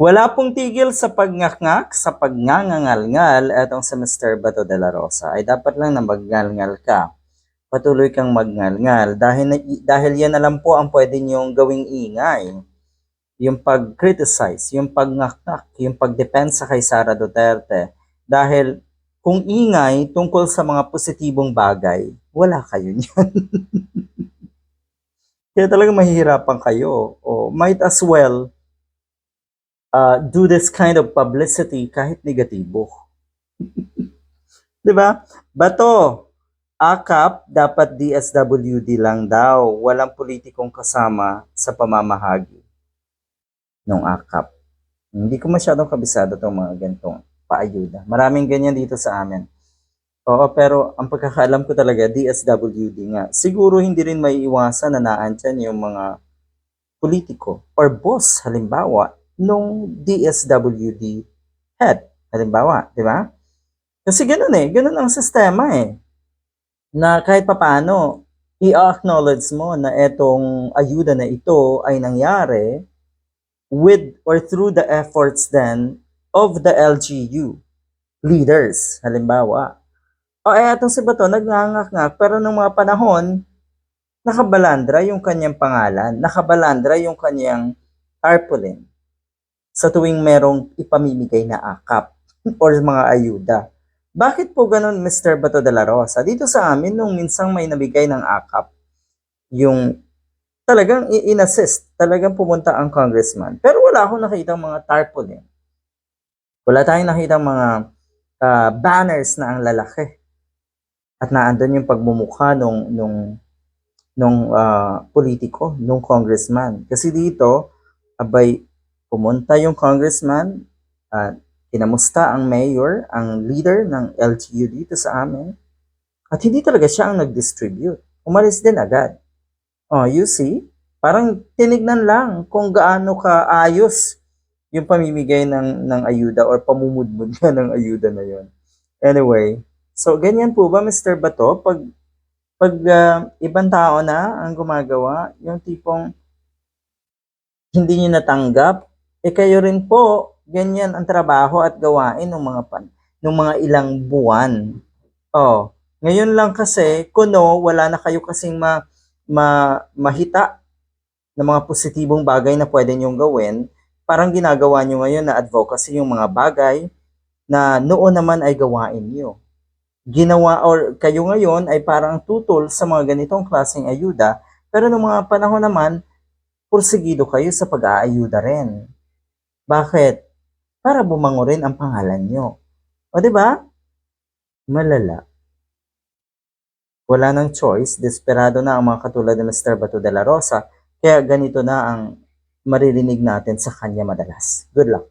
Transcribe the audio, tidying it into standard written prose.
Wala pong tigil sa pagngakngak, sa pagngangangalngal etong si Mr. Bato de la Rosa ay dapat lang na magngalngal ka. Patuloy kang magngalngal dahil yan na lang po ang pwede niyong gawing ingay. Yung pag-criticize, yung pagngakngak, yung pagdepensa kay Sara Duterte. Dahil kung ingay tungkol sa mga positibong bagay, wala kayo niyan. Kaya talagang mahihirapan kayo. O might as well do this kind of publicity kahit negatibo. Di ba? Bato, AKAP dapat DSWD lang daw. Walang politikong kasama sa pamamahagi ng AKAP. Hindi ko masyadong kabisado itong mga ganitong paayuda. Maraming ganyan dito sa amin. Oo, pero ang pagkakaalam ko talaga, DSWD nga. Siguro hindi rin may iwasan na naandyan yung mga politiko or boss, halimbawa, nung DSWD head. Halimbawa, di ba? Kasi ganun ang sistema na kahit papano, i-acknowledge mo na etong ayuda na ito ay nangyari with or through the efforts then of the LGU leaders, halimbawa. O etong si Bato, nagngangak-ngak, pero nung mga panahon, nakabalandra yung kanyang pangalan, nakabalandra yung kanyang tarpaulin sa tuwing merong ipamimigay na akap or mga ayuda. Bakit po ganun, Mr. Bato de la Rosa? Dito sa amin, nung minsang may nabigay ng akap, yung talagang in-assist, talagang pumunta ang congressman. Pero wala akong nakita mga tarpaulin. Wala tayong nakita mga banners na ang lalaki. At naandun yung pagmumukha nung politiko, nung congressman. Kasi dito, abay, pumunta yung congressman, at kinamusta ang mayor, ang leader ng LGU dito sa amin, at hindi talaga siya ang nag-distribute. Umalis din agad. Oh, you see? Parang tinignan lang kung gaano kaayos yung pamimigay ng ayuda or pamumudmud niya ng ayuda na yon. Anyway, so ganyan po ba, Mr. Bato? Pag ibang tao na ang gumagawa, yung tipong hindi niyo natanggap, kayo rin po, ganyan ang trabaho at gawain ng mga ilang buwan. Oh, ngayon lang kasi, kuno, wala na kayo kasing mahita ng mga positibong bagay na pwede niyong gawin. Parang ginagawa niyo ngayon na advocacy yung mga bagay na noon naman ay gawain niyo. Ginawa or kayo ngayon ay parang tutol sa mga ganitong klaseng ayuda, pero noong mga panahon naman, pursigido kayo sa pag-aayuda rin. Bakit? Para bumango rin ang pangalan nyo. O di ba? Malala. Wala nang choice, desperado na ang mga katulad ni Mr. Bato de la Rosa, kaya ganito na ang maririnig natin sa kanya madalas. Good luck.